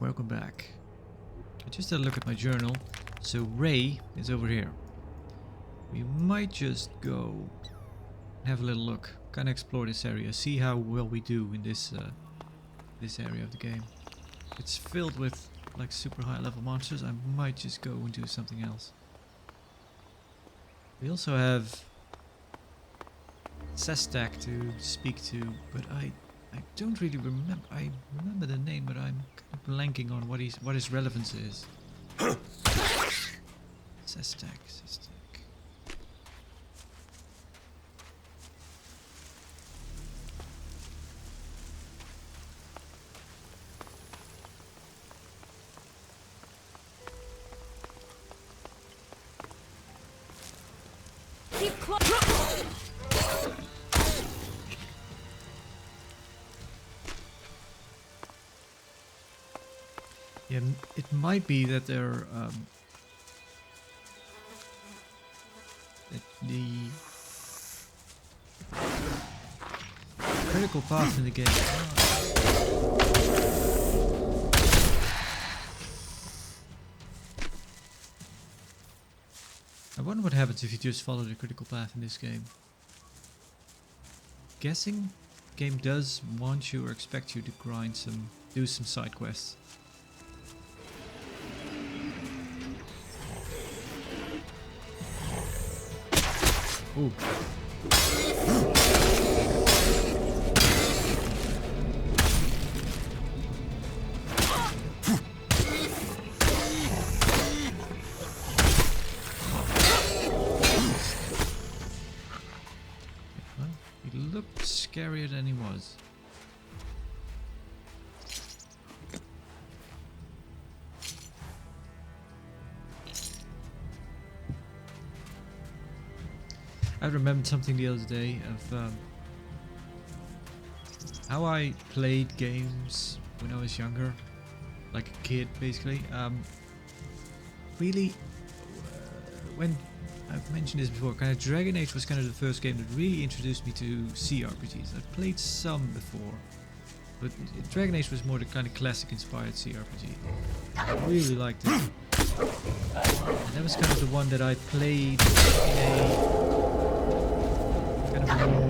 welcome back. I just had a look at my journal. So Ray is over here. We might just go and have a little look. Kind of explore this area. See how well we do in this this area of the game. It's filled with like super high level monsters. I might just go and do something else. We also have Sestak to speak to, but I don't really remember. I remember the name, but I'm kind of blanking on what his relevance is. Sestak. Yeah, it might be that they're that the critical path in the game. I wonder what happens if you just follow the critical path in this game. Guessing the game does want you or expect you to do some side quests. Ooh. He looked scarier than he was. I remembered something the other day of how I played games when I was younger, like a kid basically. Really, when I've mentioned this before, kind of Dragon Age was kind of the first game that really introduced me to CRPGs. I've played some before, but Dragon Age was more the kind of classic inspired CRPG. I really liked it. And that was kind of the one that I played in a more,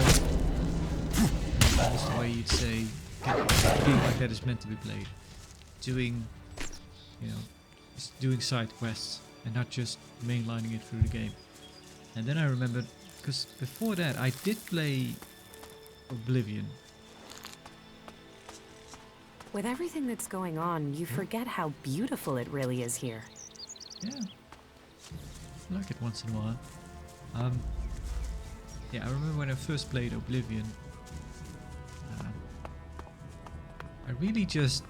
that's the way you'd say, a game like that is meant to be played. Doing, just doing side quests and not just mainlining it through the game. And then I remembered, because before that I did play Oblivion. With everything that's going on, you forget how beautiful it really is here. Yeah, I like it once in a while. Yeah, I remember when I first played Oblivion, I really just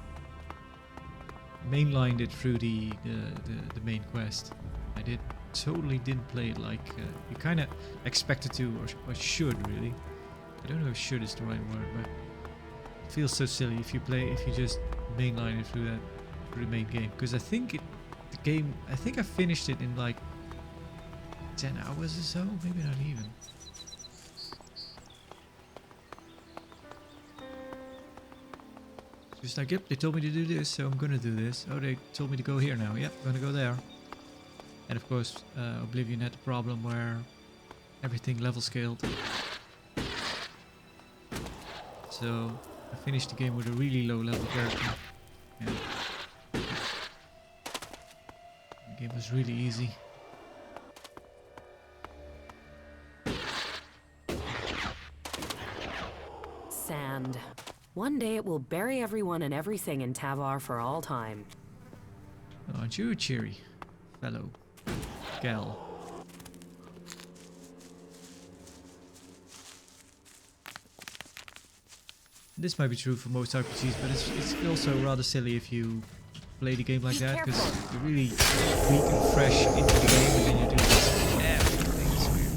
mainlined it through the main quest. I totally didn't play it like you kind of expected to, or should really. I don't know if should is the right word, but it feels so silly if you just mainline it through the main game. Because I think I finished it in like 10 hours or so, maybe not even. Just like, yep, they told me to do this, so I'm gonna do this. Oh, they told me to go here now. Yep, I'm gonna go there. And of course, Oblivion had the problem where everything level scaled. So I finished the game with a really low level character. Yeah. The game was really easy. Sand. One day it will bury everyone and everything in Tavar for all time. Oh, aren't you a cheery fellow gal? This might be true for most RPGs, but it's also rather silly if you play the game like that, because you're really weak and fresh into the game, and then you do this everything is weird.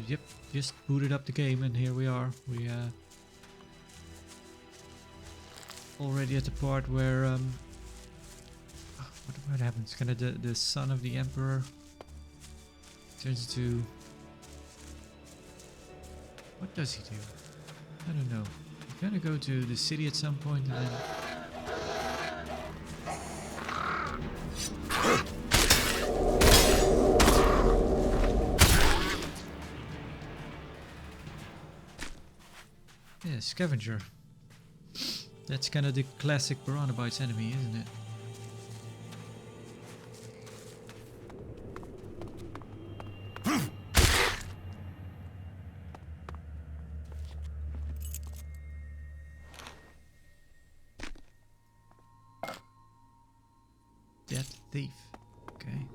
Yep, just booted up the game and here we are. We already at the part where what happens? Kind of the son of the emperor turns into What does he do? I don't know. He's gonna go to the city at some point and then... Yeah, scavenger. That's kind of the classic Piranha Bytes enemy, isn't it? Dead thief. Okay.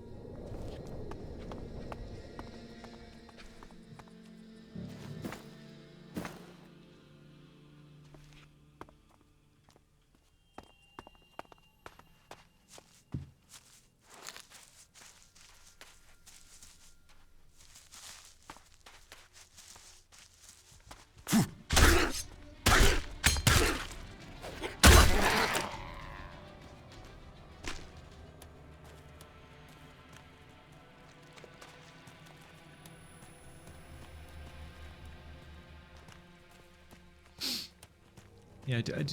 Yeah, I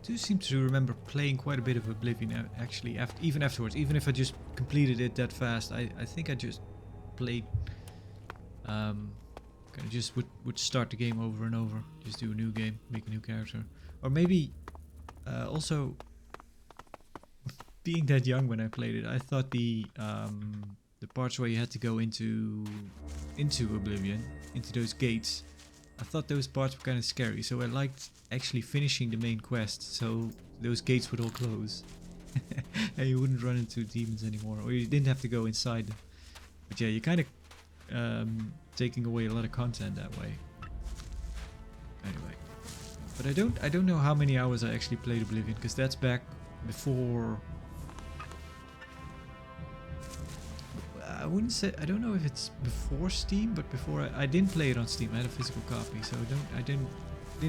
do seem to remember playing quite a bit of Oblivion actually, even afterwards. Even if I just completed it that fast, I think I just played, kind of just would start the game over and over, just do a new game, make a new character, or maybe also being that young when I played it, I thought the parts where you had to go into Oblivion, into those gates, I thought those parts were kind of scary, so I liked actually finishing the main quest, so those gates would all close. And you wouldn't run into demons anymore, or you didn't have to go inside them. But yeah, you're kind of taking away a lot of content that way. Anyway, but I don't know how many hours I actually played Oblivion, because that's back before... I wouldn't say, I don't know if it's before Steam, but before I didn't play it on Steam. I had a physical copy, so I didn't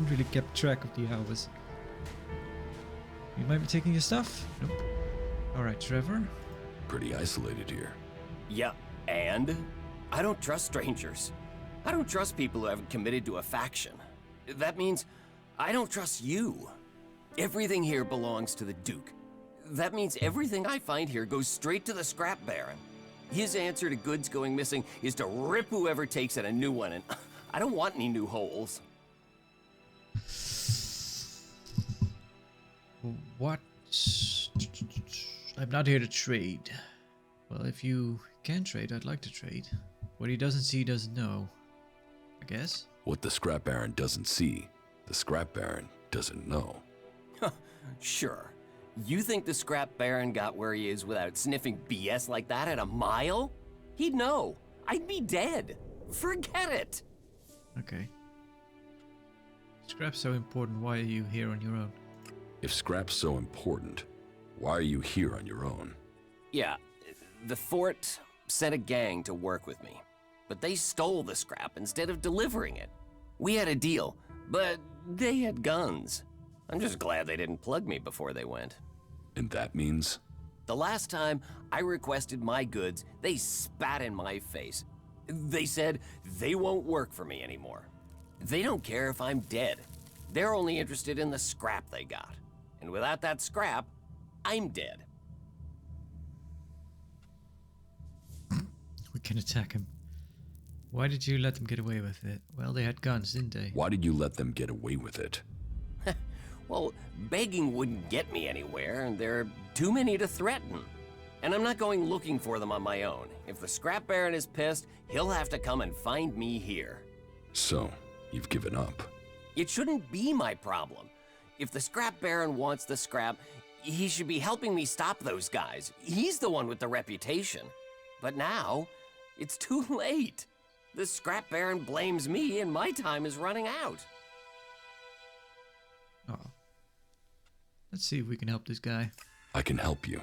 really keep track of the hours. You might be taking your stuff? Nope. Alright, Trevor. Pretty isolated here. Yeah, and? I don't trust strangers. I don't trust people who haven't committed to a faction. That means I don't trust you. Everything here belongs to the Duke. That means everything I find here goes straight to the Scrap Baron. His answer to goods going missing is to rip whoever takes it a new one, and I don't want any new holes. What? I'm not here to trade. Well, if you can trade, I'd like to trade. What he doesn't see doesn't know, I guess. What the Scrap Baron doesn't see, the Scrap Baron doesn't know. Sure. You think the Scrap Baron got where he is without sniffing BS like that at a mile? He'd know. I'd be dead. Forget it. Okay. Scrap's so important, why are you here on your own? If Scrap's so important, why are you here on your own? Yeah, the fort sent a gang to work with me, but they stole the scrap instead of delivering it. We had a deal, but they had guns. I'm just glad they didn't plug me before they went. And that means? The last time I requested my goods, they spat in my face. They said they won't work for me anymore. They don't care if I'm dead. They're only interested in the scrap they got. And without that scrap, I'm dead. We can attack him. Why did you let them get away with it? Well, they had guns, didn't they? Why did you let them get away with it? Well, begging wouldn't get me anywhere, and there are too many to threaten. And I'm not going looking for them on my own. If the Scrap Baron is pissed, he'll have to come and find me here. So, you've given up. It shouldn't be my problem. If the Scrap Baron wants the scrap, he should be helping me stop those guys. He's the one with the reputation. But now, it's too late. The Scrap Baron blames me, and my time is running out. Oh. Let's see if we can help this guy. I can help you.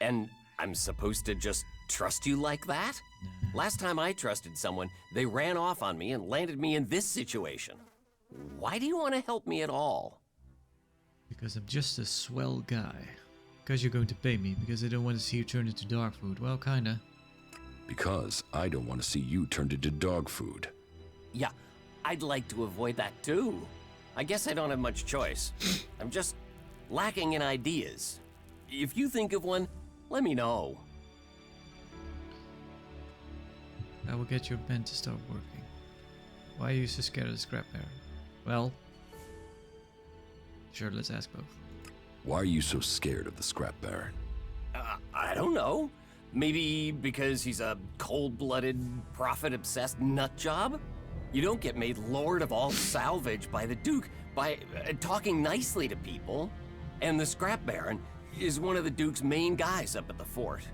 And I'm supposed to just trust you like that? Nah. Last time I trusted someone, they ran off on me and landed me in this situation. Why do you want to help me at all? Because I'm just a swell guy. Because you're going to pay me. Because I don't want to see you turn into dog food. Well, kinda. Because I don't want to see you turned into dog food. Yeah, I'd like to avoid that too. I guess I don't have much choice. I'm just lacking in ideas. If you think of one, let me know. I will get your men to start working. Why are you so scared of the scrap baron? Well, sure, let's ask both. Why are you so scared of the scrap baron? I don't know. Maybe because he's a cold-blooded, profit-obsessed nut job? You don't get made lord of all salvage by the Duke by talking nicely to people. And the scrap baron is one of the Duke's main guys up at the fort.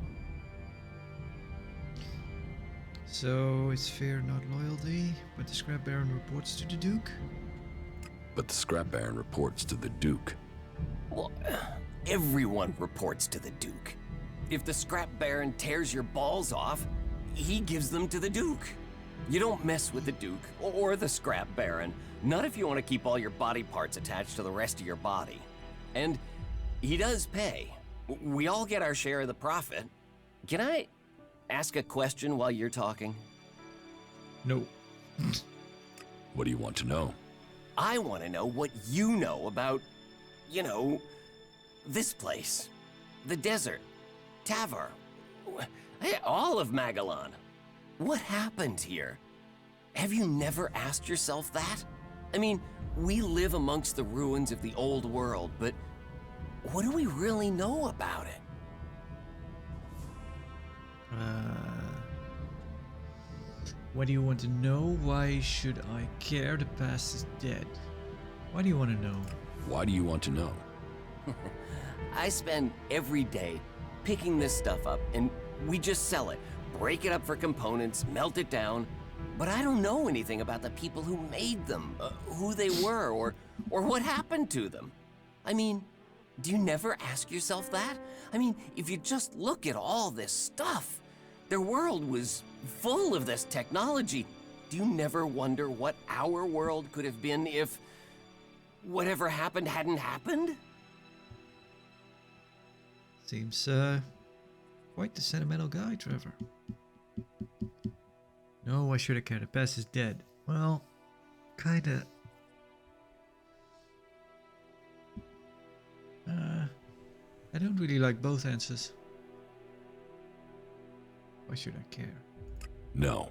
So it's fear, not loyalty, but the scrap baron reports to the Duke? But the scrap baron reports to the Duke. Well, everyone reports to the Duke. If the scrap baron tears your balls off, he gives them to the Duke. You don't mess with the Duke or the scrap baron, not if you want to keep all your body parts attached to the rest of your body. And he does pay. We all get our share of the profit. Can I ask a question while you're talking? No. What do you want to know? I want to know what you know about, you know, this place. The desert. Tavar. All of Magellan. What happened here? Have you never asked yourself that? I mean, we live amongst the ruins of the old world, but what do we really know about it? What do you want to know? Why should I care? The past is dead. Why do you want to know? Why do you want to know? I spend every day picking this stuff up, and we just sell it, break it up for components, melt it down. But I don't know anything about the people who made them, who they were, or what happened to them. I mean, do you never ask yourself that? I mean, if you just look at all this stuff, their world was full of this technology. Do you never wonder what our world could have been if whatever happened hadn't happened? Seems, quite the sentimental guy, Trevor. No, why should I care? The past is dead. Well, kinda. I don't really like both answers. Why should I care? No.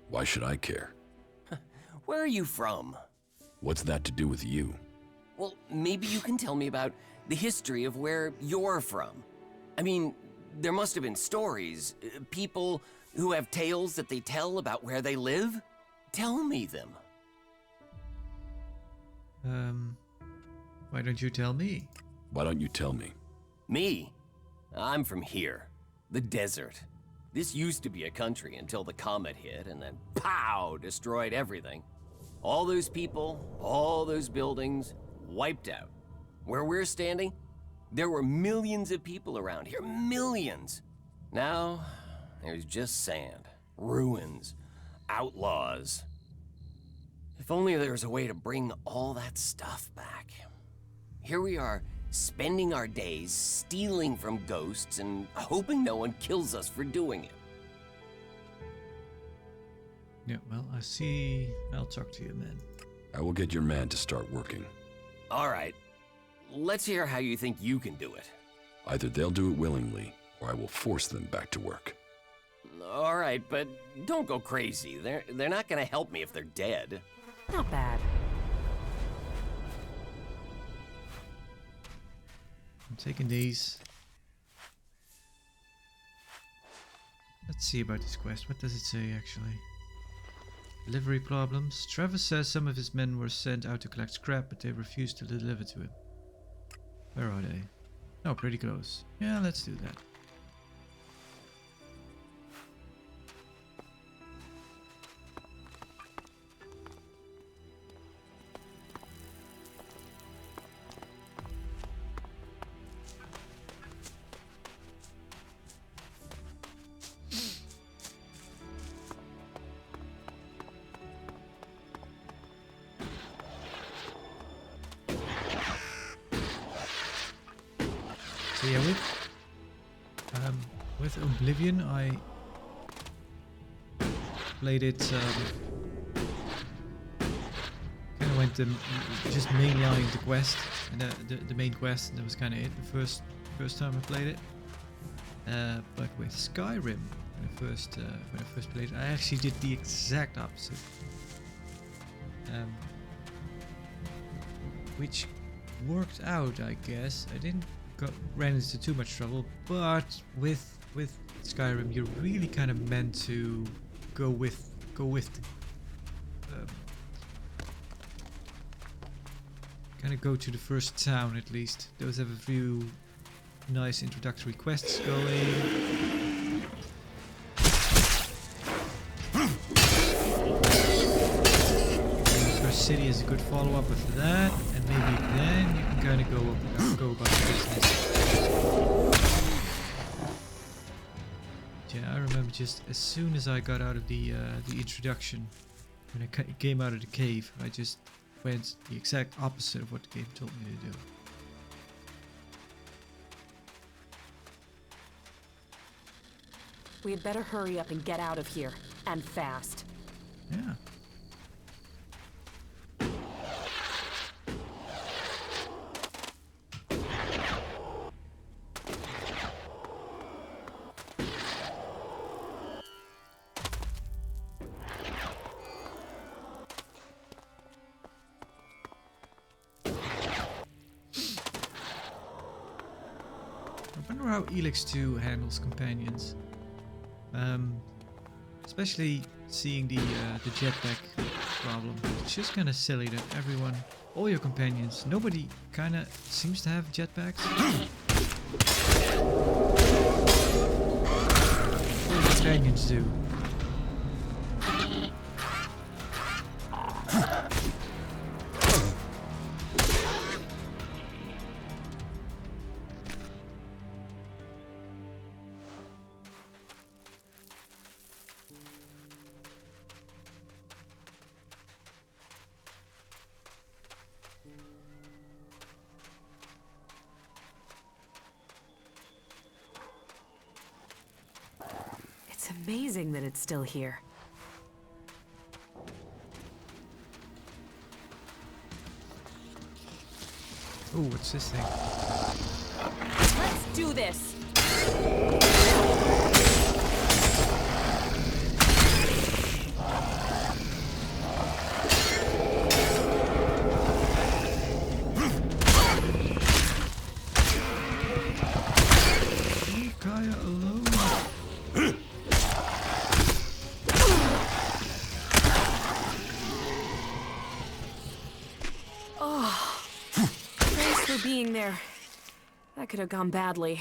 Why should I care? Where are you from? What's that to do with you? Well, maybe you can tell me about the history of where you're from. I mean, there must have been stories, people who have tales that they tell about where they live. Tell me them. Why don't you tell me? Why don't you tell me? Me? I'm from here, the desert. This used to be a country until the comet hit and then pow, destroyed everything. All those people, all those buildings, wiped out. Where we're standing, there were millions of people around here, millions. Now, there's just sand, ruins, outlaws. If only there was a way to bring all that stuff back. Here we are, spending our days stealing from ghosts and hoping no one kills us for doing it. Yeah, well, I see. I'll talk to you, man. I will get your man to start working. All right, let's hear how you think you can do it. Either they'll do it willingly, or I will force them back to work. All right, but don't go crazy. They're not gonna help me if they're dead. Not bad. I'm taking these. Let's see about this quest. What does it say, actually? Delivery problems. Trevor says some of his men were sent out to collect scrap, but they refused to deliver to him. Where are they? Oh, pretty close. Yeah, let's do that. So yeah, with Oblivion, I went just mainlining the quest and the main quest, and that was kind of it. The first time I played it. But with Skyrim, when I first played it, I actually did the exact opposite. Which worked out, I guess. I didn't ran into too much trouble, but with Skyrim, you're really kind of meant to go with kind of go to the first town at least. Those have a few nice introductory quests going. First city is a good follow-up after that, and maybe then you can kind of go about your business. Yeah, I remember just as soon as I got out of the introduction, when I came out of the cave, I just went the exact opposite of what the game told me to do. We had better hurry up and get out of here, and fast. Yeah. I wonder how ELEX 2 handles companions. Especially seeing the jetpack problem. It's just kind of silly that all your companions, nobody kind of seems to have jetpacks. All your companions do. It's amazing that it's still here. Oh, what's this thing? Let's do this! Leave Kaya alone. Thanks for being there. That could have gone badly.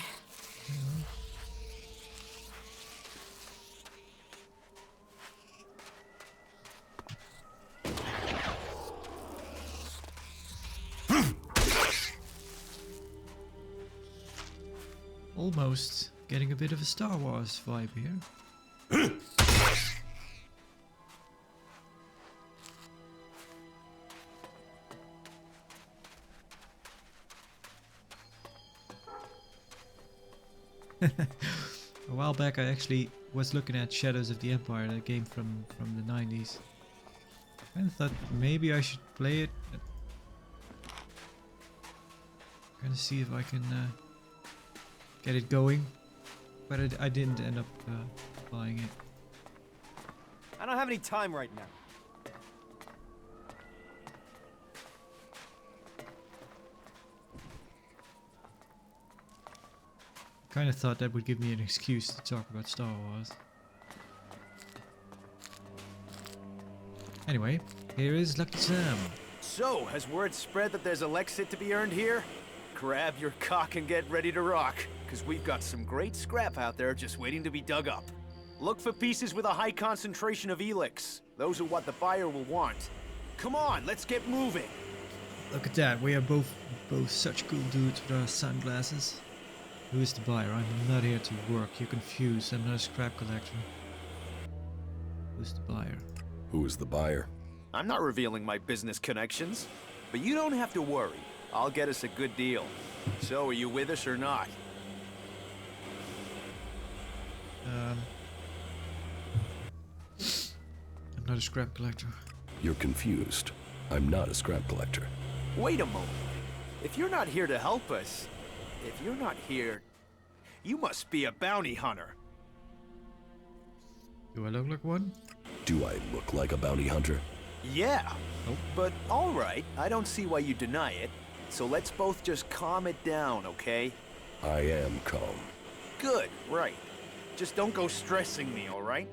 Almost getting a bit of a Star Wars vibe here. A while back I actually was looking at Shadows of the Empire, that game from the 90s. And thought maybe I should play it. Gonna see if I can get it going. But I didn't end up buying it. I don't have any time right now. Kind of thought that would give me an excuse to talk about Star Wars. Anyway, here is Lucky Sam. So, has word spread that there's ELEX to be earned here? Grab your cock and get ready to rock, because we've got some great scrap out there just waiting to be dug up. Look for pieces with a high concentration of ELEX. Those are what the buyer will want. Come on, let's get moving. Look at that, we are both such cool dudes with our sunglasses. Who is the buyer? I'm not here to work. You're confused. I'm not a scrap collector. Who's the buyer? Who is the buyer? I'm not revealing my business connections, but you don't have to worry. I'll get us a good deal. So, are you with us or not? I'm not a scrap collector. You're confused. I'm not a scrap collector. Wait a moment. If you're not here to help us, if you're not here, you must be a bounty hunter. Do I look like one? Do I look like a bounty hunter? Yeah. Oh. But all right, I don't see why you deny it. So let's both just calm it down, okay? I am calm. Good, right. Just don't go stressing me, all right?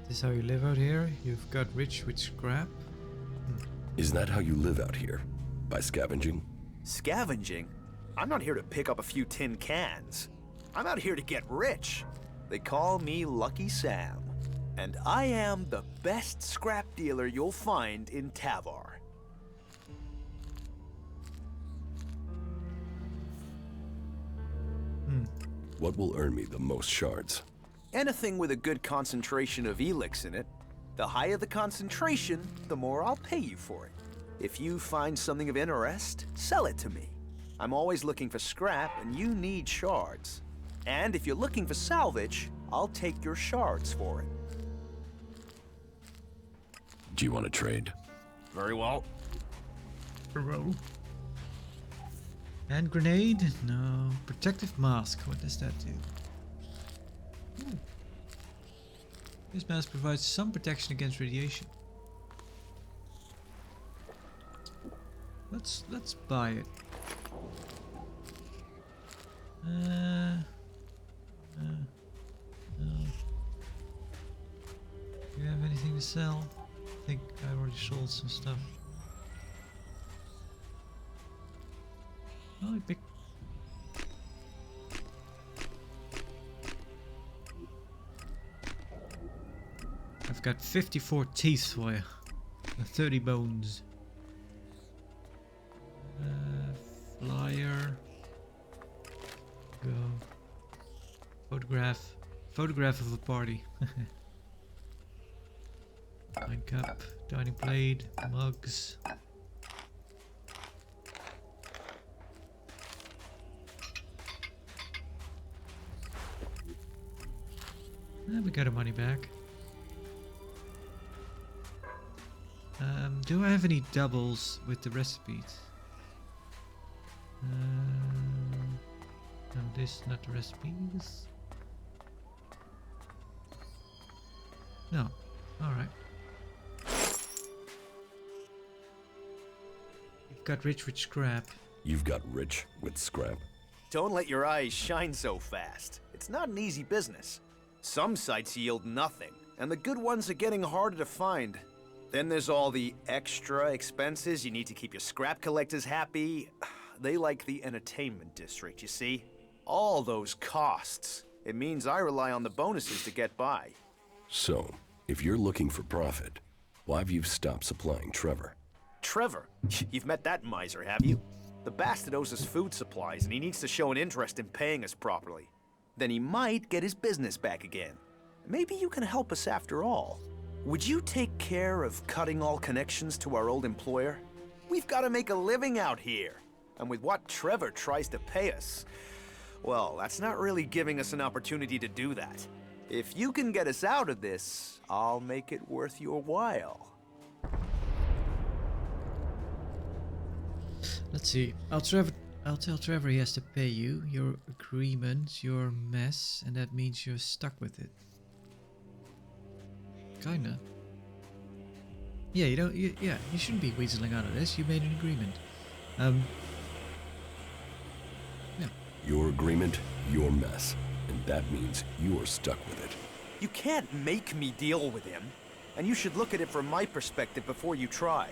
Is this how you live out here? You've got rich with scrap? Is that how you live out here? By scavenging? Scavenging? I'm not here to pick up a few tin cans. I'm out here to get rich. They call me Lucky Sam. And I am the best scrap dealer you'll find in Tavar. What will earn me the most shards? Anything with a good concentration of ELEX in it. The higher the concentration, the more I'll pay you for it. If you find something of interest, sell it to me. I'm always looking for scrap, and you need shards. And if you're looking for salvage, I'll take your shards for it. Do you want to trade? Very well. Roll. Hand grenade? No. Protective mask. What does that do? Ooh. This mask provides some protection against radiation. Let's buy it. No. Do you have anything to sell? I think I already sold some stuff. Oh, big. I've got 54 teeth for you. 30 bones. Flyer. Go. Photograph. Photograph of a party. Wine cup. Dining plate. Mugs. We got our money back. Do I have any doubles with the recipes? No, this not the recipes. No. Alright. You've got rich with scrap. You've got rich with scrap. Don't let your eyes shine so fast. It's not an easy business. Some sites yield nothing, and the good ones are getting harder to find. Then there's all the extra expenses. You need to keep your scrap collectors happy. They like the entertainment district, you see? All those costs. It means I rely on the bonuses to get by. So, if you're looking for profit, why have you stopped supplying Trevor? Trevor? You've met that miser, have you? The bastard owes us food supplies, and he needs to show an interest in paying us properly. Then he might get his business back again. Maybe you can help us after all. Would you take care of cutting all connections to our old employer? We've got to make a living out here. And with what Trevor tries to pay us, well, that's not really giving us an opportunity to do that. If you can get us out of this, I'll make it worth your while. Let's see. I'll tell Trevor he has to pay you. Your agreement, your mess, and that means you're stuck with it. Kinda. Yeah, you don't. You shouldn't be weaseling out of this. You made an agreement. Yeah. Your agreement, your mess. And that means you're stuck with it. You can't make me deal with him. And you should look at it from my perspective before you try.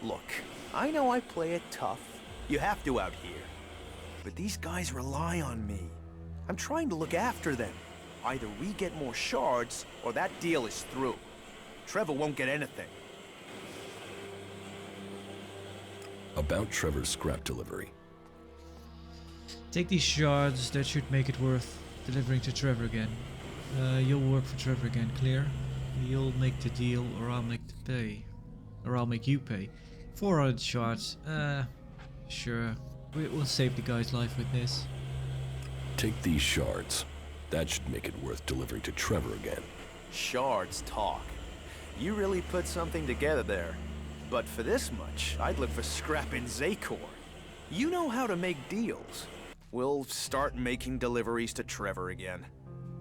Look, I know I play it tough. You have to out here. But these guys rely on me. I'm trying to look after them. Either we get more shards, or that deal is through. Trevor won't get anything. About Trevor's scrap delivery. Take these shards. That should make it worth delivering to Trevor again. You'll work for Trevor again, clear? You'll make the deal, or I'll make the pay. Or I'll make you pay. 400 shards. Sure. We'll save the guy's life with this. Take these shards. That should make it worth delivering to Trevor again. Shards talk. You really put something together there. But for this much, I'd look for scrap in Zakor. You know how to make deals. We'll start making deliveries to Trevor again.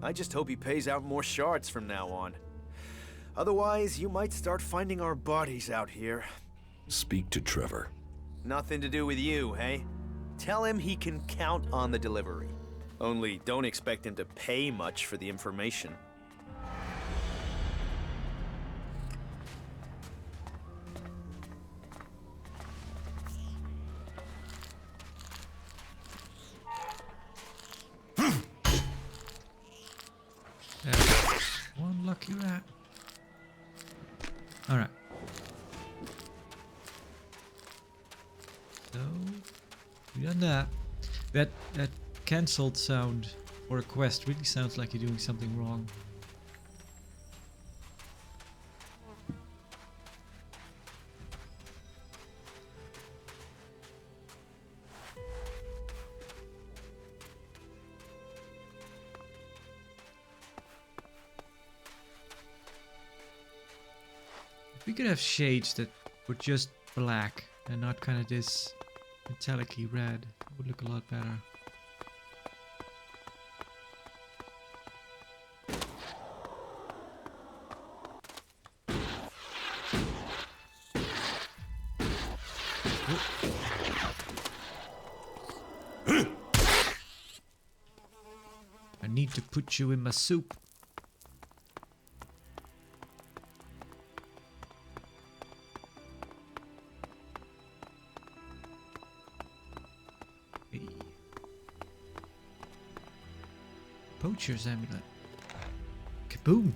I just hope he pays out more shards from now on. Otherwise, you might start finding our bodies out here. Speak to Trevor. Nothing to do with you, hey? Tell him he can count on the delivery. Only don't expect him to pay much for the information. One lucky rat. Alright. So, we done that. That cancelled sound for a quest really sounds like you're doing something wrong. If we could have shades that were just black and not kind of this metallic-y red, it would look a lot better. I need to put you in my soup. Hey. Poacher's amulet. Kaboom!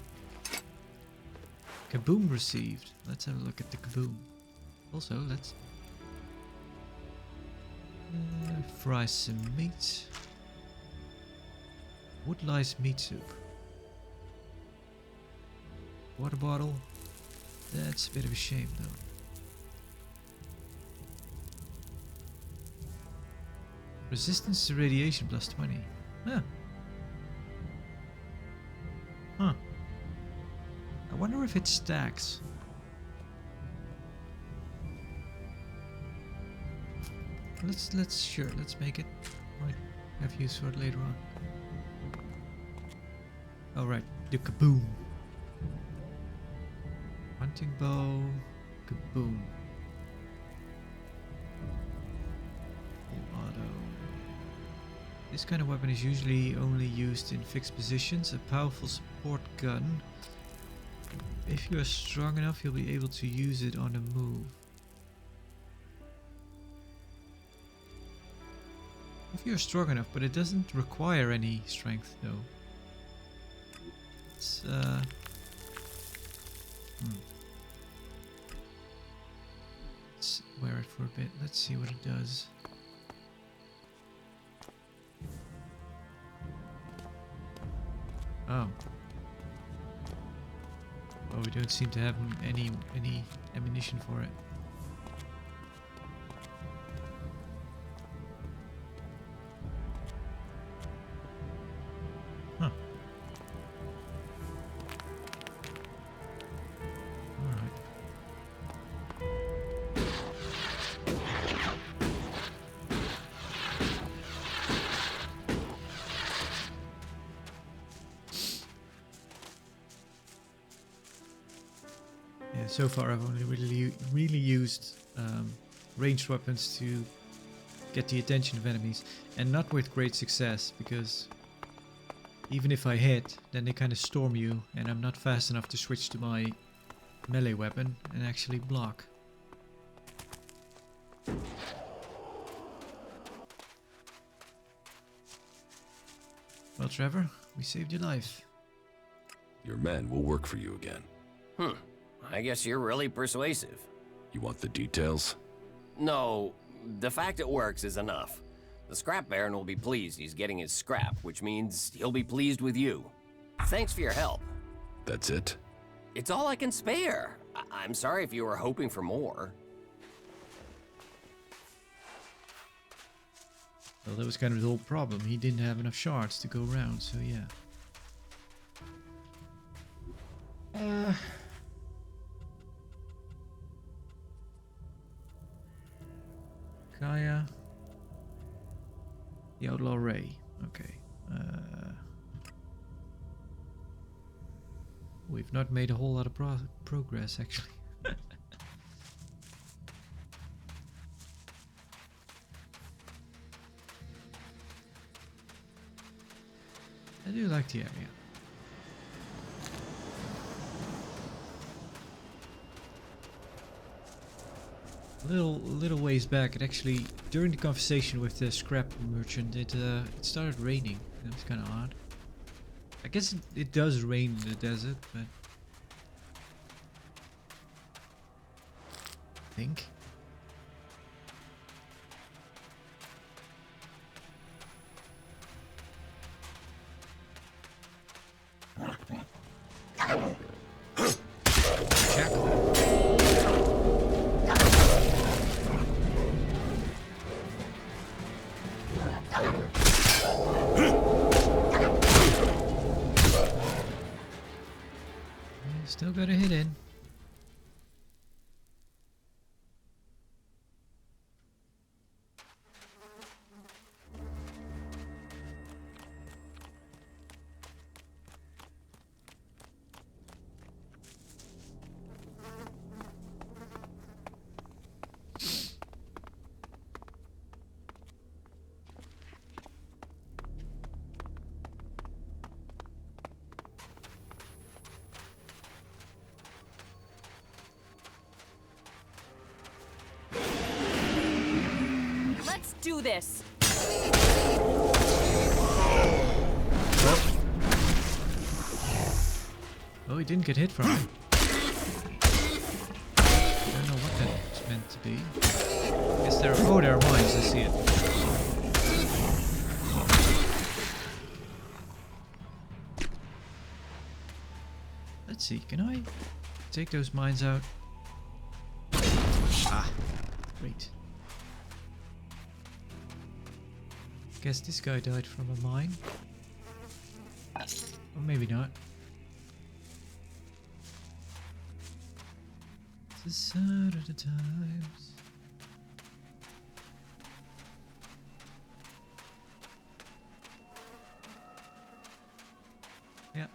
Kaboom received. Let's have a look at the kaboom. Also, let's fry some meat. Wood lice meat soup. Water bottle. That's a bit of a shame though. Resistance to radiation plus 20. Huh. Huh. I wonder if it stacks. Let's make it. Might have use for it later on. Alright, the kaboom. Hunting bow, kaboom. Full auto. This kind of weapon is usually only used in fixed positions. A powerful support gun. If you are strong enough, you'll be able to use it on the move. If you're strong enough, but it doesn't require any strength though. Let's let's wear it for a bit. Let's see what it does. Oh. Oh, we don't seem to have any ammunition for it. Huh. Alright. Yeah, so far I've only really used ranged weapons to get the attention of enemies, and not with great success, because even if I hit, then they kind of storm you, and I'm not fast enough to switch to my melee weapon and actually block. Well, Trevor, we saved your life. Your men will work for you again. I guess you're really persuasive. You want the details? No, the fact it works is enough. The scrap baron will be pleased he's getting his scrap, which means he'll be pleased with you. Thanks for your help. That's it? It's all I can spare. I'm sorry if you were hoping for more. Well, that was kind of the whole problem. He didn't have enough shards to go around, so yeah. Kaya. The Outlaw Ray. Okay. We've not made a whole lot of progress, actually. I do like the area. A little ways back, it actually, during the conversation with the scrap merchant, it started raining. That was kind of odd. I guess it does rain in the desert, but I think. Check. Still got a hit in. Let's do this. Oh, he didn't get hit from it. I don't know what that's meant to be. I guess there are... Oh, there are mines. I see it. Let's see. Can I take those mines out? Ah, great. Guess this guy died from a mine. Or maybe not. It's the sign of the times. Yeah.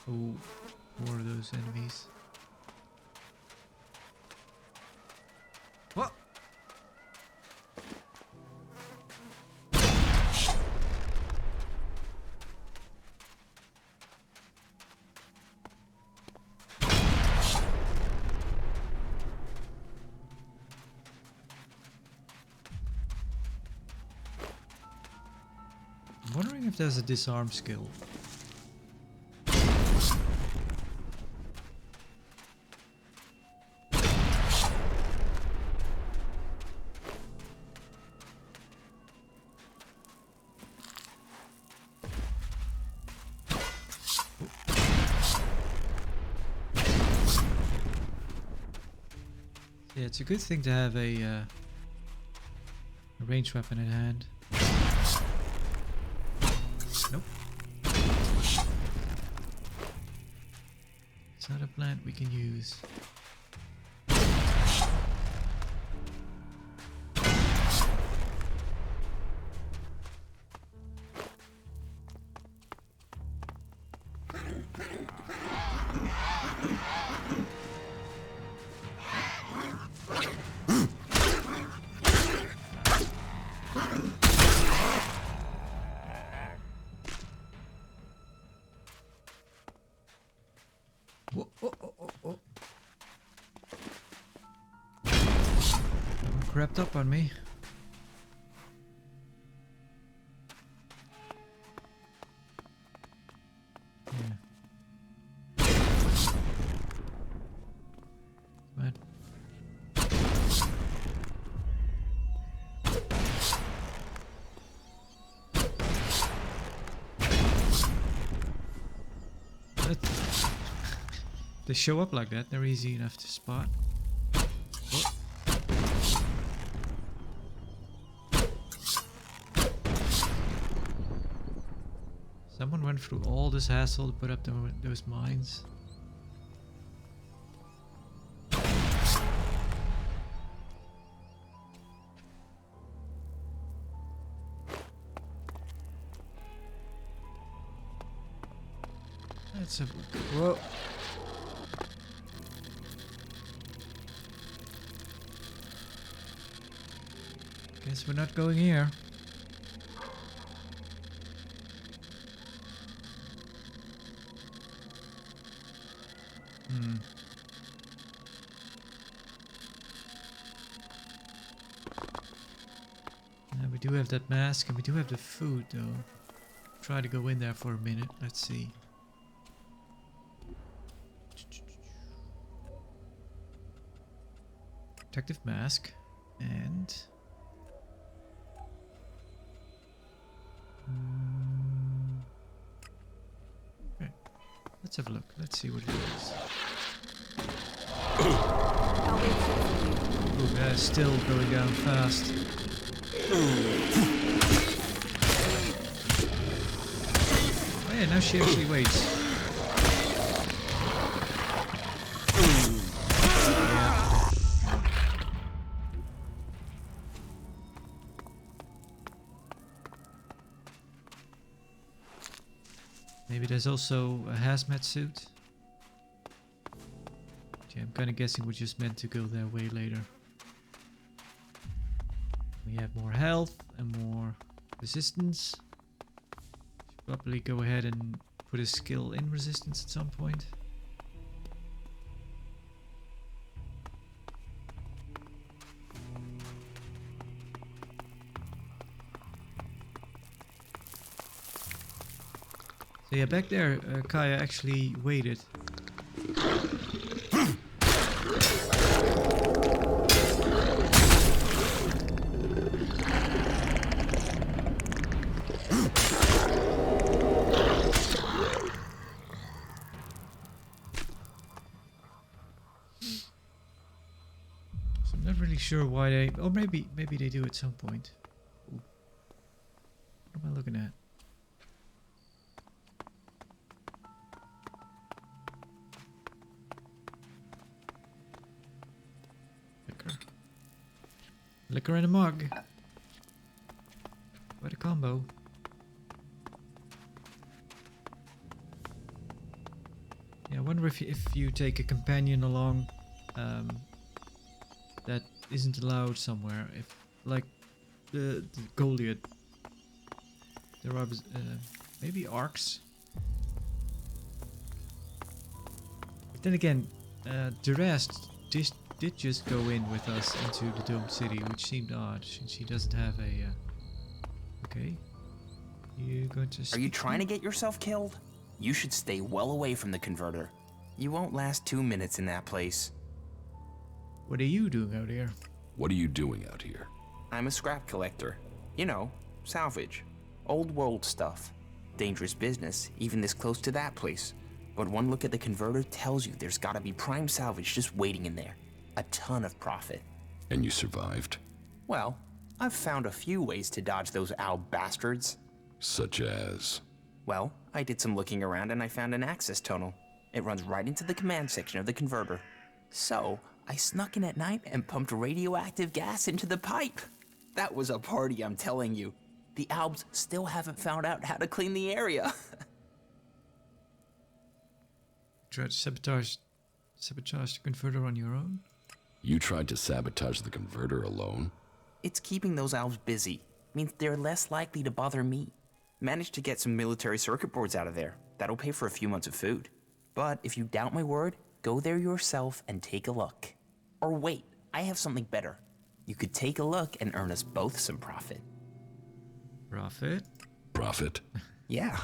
Oh, more of those enemies. What? I'm wondering if there's a disarm skill. Yeah, it's a good thing to have a ranged weapon in hand. Nope. It's not a plant we can use. Whoa, oh, oh, oh, oh. Someone crept up on me. Yeah. What? They show up like that, they're easy enough to spot. Oh. Someone went through all this hassle to put up those mines. Let's have a look. Whoa. Guess we're not going here. We do have that mask and we do have the food though. Try to go in there for a minute. Let's see. Protective mask and okay. Let's have a look. Let's see what it is. Ooh, that's still going down fast. Oh yeah, now she actually waits. Maybe there's also a hazmat suit. Okay, I'm kind of guessing we're just meant to go there way later. We have more health and more resistance. Should probably go ahead and put a skill in resistance at some point. So yeah, back there, Kaya actually waited. So I'm not really sure why they... Oh, maybe they do at some point. Ooh. What am I looking at? Liquor in a mug. What a combo. Yeah, I wonder if you take a companion along that isn't allowed somewhere. If, like, the Goliath. There are maybe arcs. But then again, the rest did just go in with us into the domed city, which seemed odd since she doesn't have a... Okay. You going to... Are you trying to get yourself killed? You should stay well away from the converter. You won't last 2 minutes in that place. What are you doing out here? What are you doing out here? I'm a scrap collector. You know, salvage. Old world stuff. Dangerous business, even this close to that place. But one look at the converter tells you there's gotta be prime salvage just waiting in there. A ton of profit. And you survived? Well, I've found a few ways to dodge those owl bastards. Such as? Well, I did some looking around and I found an access tunnel. It runs right into the command section of the converter. So, I snuck in at night and pumped radioactive gas into the pipe. That was a party, I'm telling you. The Albs still haven't found out how to clean the area. Tried to sabotage the converter on your own? You tried to sabotage the converter alone? It's keeping those Albs busy. Means they're less likely to bother me. Managed to get some military circuit boards out of there. That'll pay for a few months of food. But if you doubt my word, go there yourself and take a look. Or wait, I have something better. You could take a look and earn us both some profit. Profit? Profit? Yeah.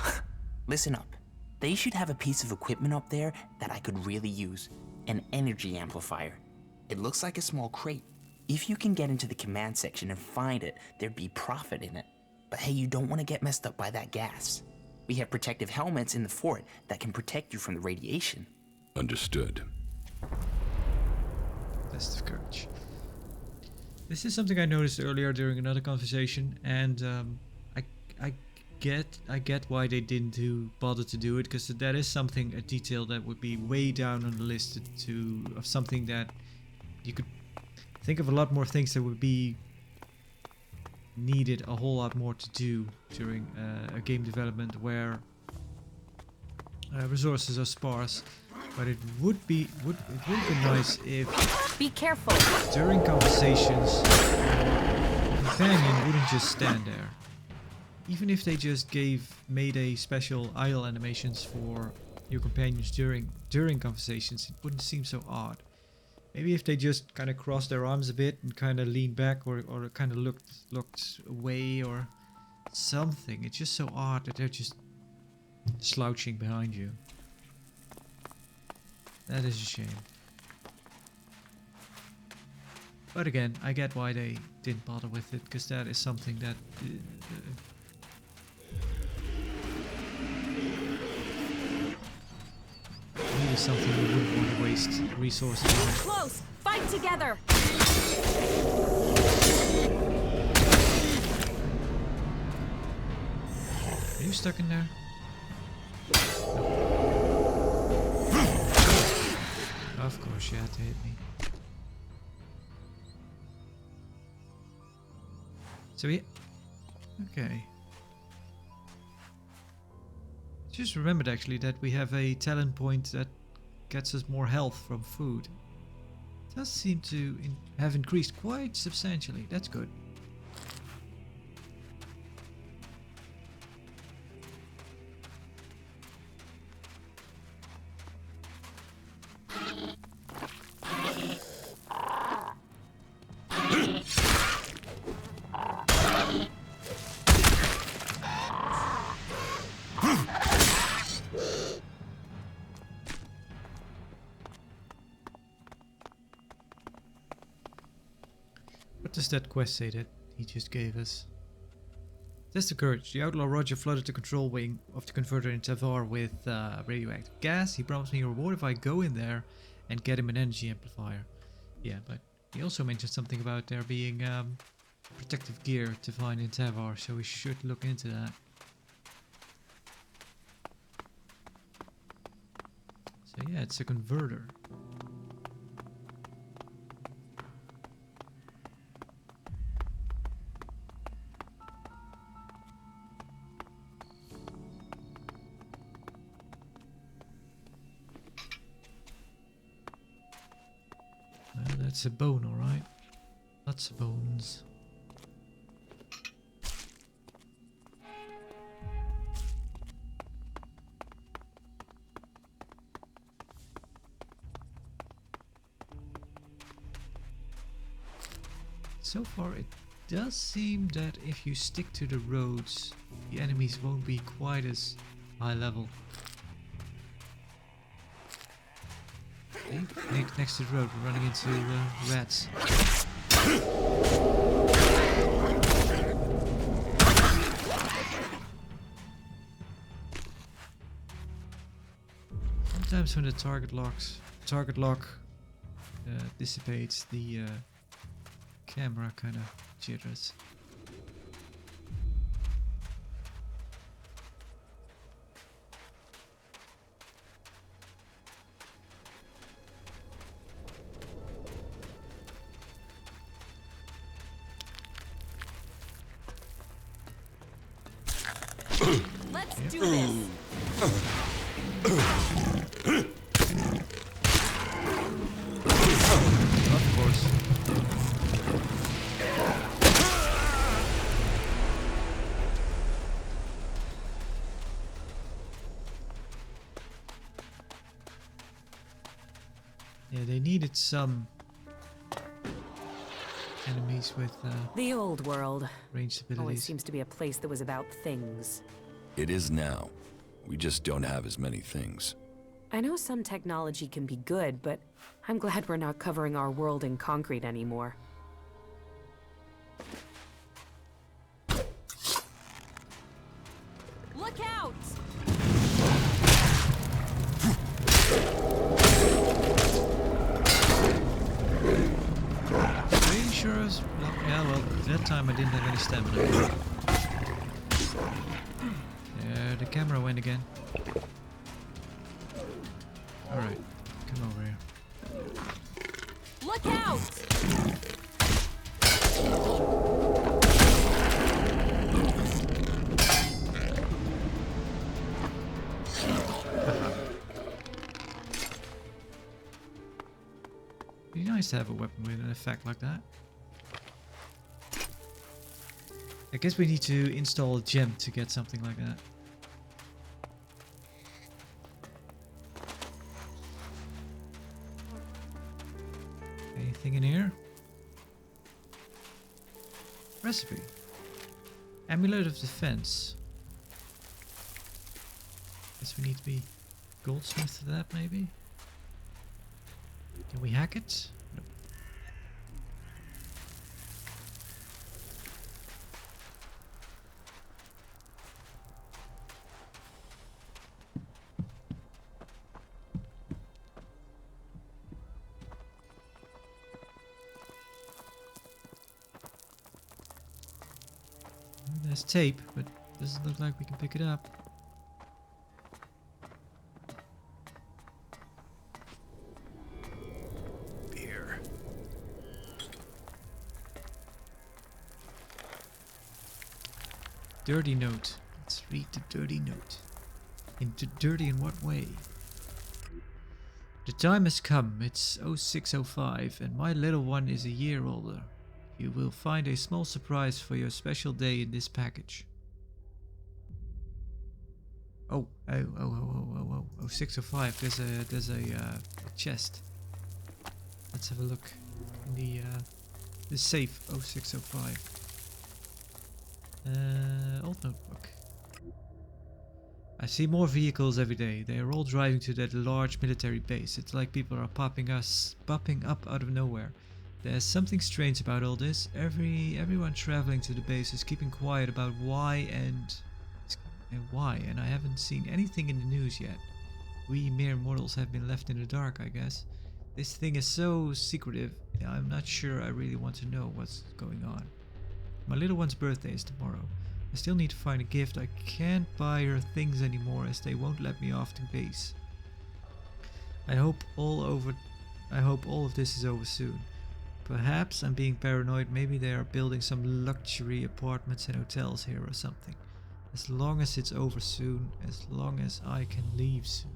Listen up. They should have a piece of equipment up there that I could really use. An energy amplifier. It looks like a small crate. If you can get into the command section and find it, there'd be profit in it. But hey, you don't want to get messed up by that gas. We have protective helmets in the fort that can protect you from the radiation. Understood. Test of courage. This is something I noticed earlier during another conversation, and I get why they didn't bother to do it, because that is something, a detail that would be way down on the list of something that you could think of a lot more things that would be needed a whole lot more to do during a game development where resources are sparse. But it would be nice if Be careful. during conversations the companion wouldn't just stand there. Even if they just made a special idle animations for your companions during conversations, it wouldn't seem so odd. Maybe if they just kind of crossed their arms a bit and kind of leaned back, or kind of looked away or something. It's just so odd that they're just slouching behind you. That is a shame. But again, I get why they didn't bother with it, because that is something that really something you wouldn't want to waste resources on. Close. Fight together. Are you stuck in there? Of course you had to hit me. So yeah. Okay. Just remembered actually that we have a talent point that gets us more health from food. It does seem to have increased quite substantially. That's good. What does that quest say that he just gave us? Test of courage. The outlaw Roger flooded the control wing of the converter in Trevor with radioactive gas. He promised me a reward if I go in there and get him an energy amplifier. Yeah, but he also mentioned something about there being protective gear to find in Trevor, so we should look into that. So yeah, it's a converter. That's a bone, alright. Lots of bones. So far it does seem that if you stick to the roads, the enemies won't be quite as high level. Okay, next to the road, we're running into rats. Sometimes when the target lock dissipates, the camera kind of jitters. Let's do this. Of course. Yeah, they needed some enemies with The old world ranged always abilities. seems to be a place that was about things. It is now. We just don't have as many things. I know some technology can be good, but I'm glad we're not covering our world in concrete anymore. Look out! That time I didn't have any stamina. There, the camera went again. Alright, come over here. Look out! Be nice to have a weapon with an effect like that. I guess we need to install a gem to get something like that. Anything in here? Recipe. Amulet of Defense. Guess we need to be goldsmith to that, maybe? Can we hack it? Nope. There's tape, but doesn't look like we can pick it up. Beer. Dirty note. Let's read the dirty note. Dirty in what way? The time has come. It's 06:05 and my little one is a year older. You will find a small surprise for your special day in this package. Oh, 06:05. There's a chest. Let's have a look in the safe. 06:05. Old notebook. I see more vehicles every day. They are all driving to that large military base. It's like people are popping up out of nowhere. There's something strange about all this. Everyone traveling to the base is keeping quiet about why and I haven't seen anything in the news yet. We mere mortals have been left in the dark, I guess. This thing is so secretive. I'm not sure I really want to know what's going on. My little one's birthday is tomorrow. I still need to find a gift. I can't buy her things anymore as they won't let me off the base. I hope all of this is over soon. Perhaps I'm being paranoid. Maybe they are building some luxury apartments and hotels here or something. As long as it's over soon, as long as I can leave soon.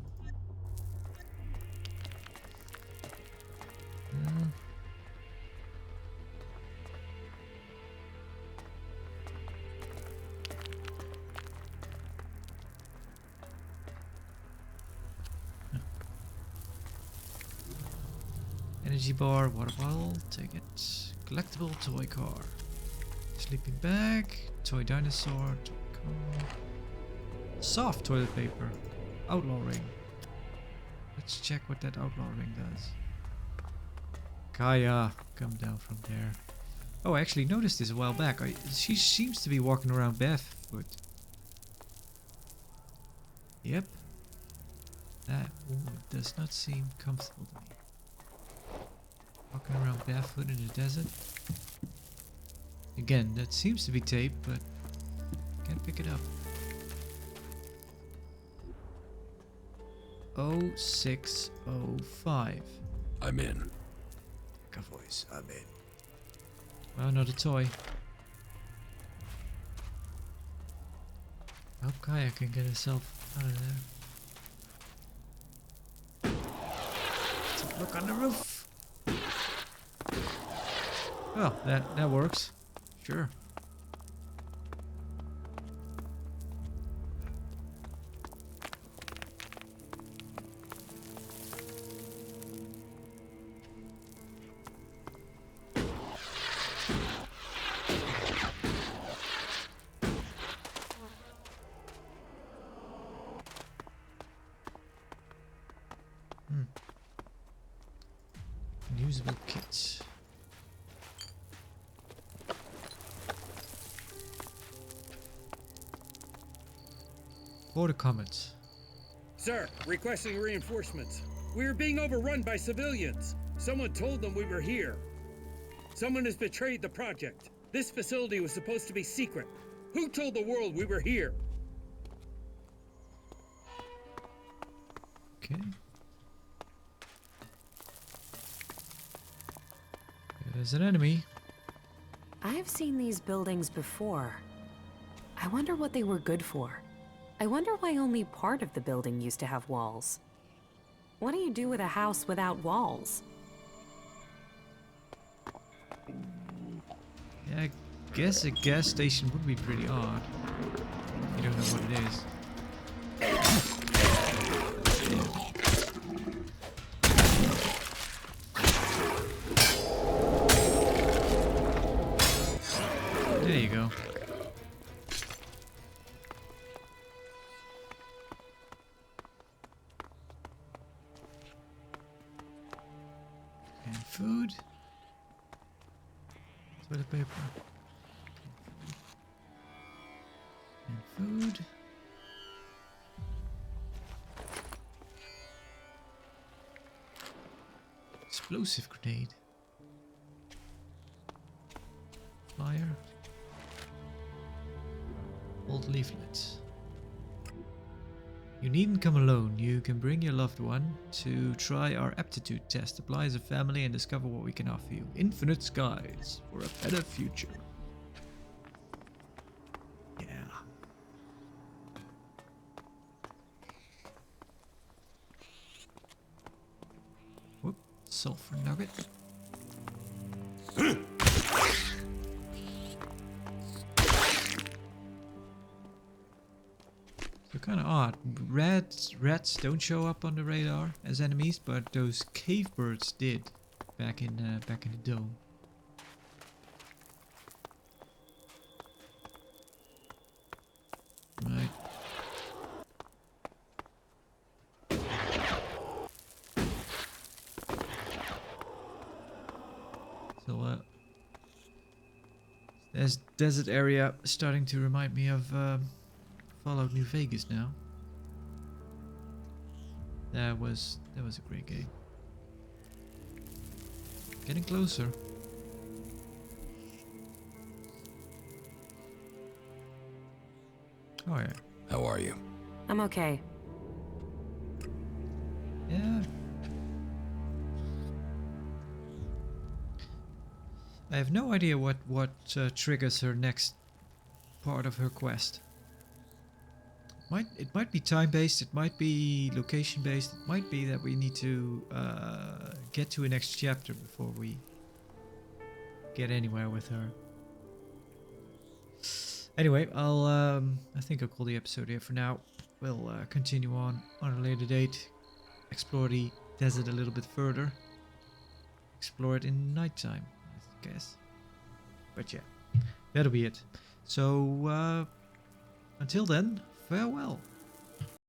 Energy bar, water bottle, take it. Collectible toy car. Sleeping bag, toy dinosaur, toy car. Soft toilet paper. Outlaw ring. Let's check what that outlaw ring does. Kaya, come down from there. Oh, I actually noticed this a while back. She seems to be walking around barefoot. Yep. That does not seem comfortable to me. Walking around barefoot in the desert. Again, that seems to be tape, but can't pick it up. 06:05. I'm in. Good voice. I'm in. Well, not a toy. I hope Kaya can get herself out of there. Let's look on the roof. Well, that works. Sure. Unusable kits. For the comments. Sir, requesting reinforcements. We are being overrun by civilians. Someone told them we were here. Someone has betrayed the project. This facility was supposed to be secret. Who told the world we were here? Okay. There's an enemy. I've seen these buildings before. I wonder what they were good for. I wonder why only part of the building used to have walls. What do you do with a house without walls? Yeah, I guess a gas station would be pretty odd. You don't know what it is. There you go. And food. Toilet paper. And food. Explosive grenade. Flyer. Old leaflets. You needn't come alone. You can bring your loved one to try our aptitude test. Apply as a family and discover what we can offer you. Infinite skies for a better future. Yeah. Whoop. Sulfur nugget. So kind of odd. Rats don't show up on the radar as enemies, but those cave birds did back in the dome. Right. So there's desert area starting to remind me of Fallout New Vegas now. That was a great game. Getting closer. Oh yeah. How are you? I'm okay. Yeah. I have no idea what triggers her next part of her quest. It might be time-based, it might be location-based, it might be that we need to get to a next chapter before we get anywhere with her. Anyway, I think I'll call the episode here for now. We'll continue on a later date, explore the desert a little bit further, explore it in nighttime, I guess. But yeah, that'll be it. So, until then, farewell.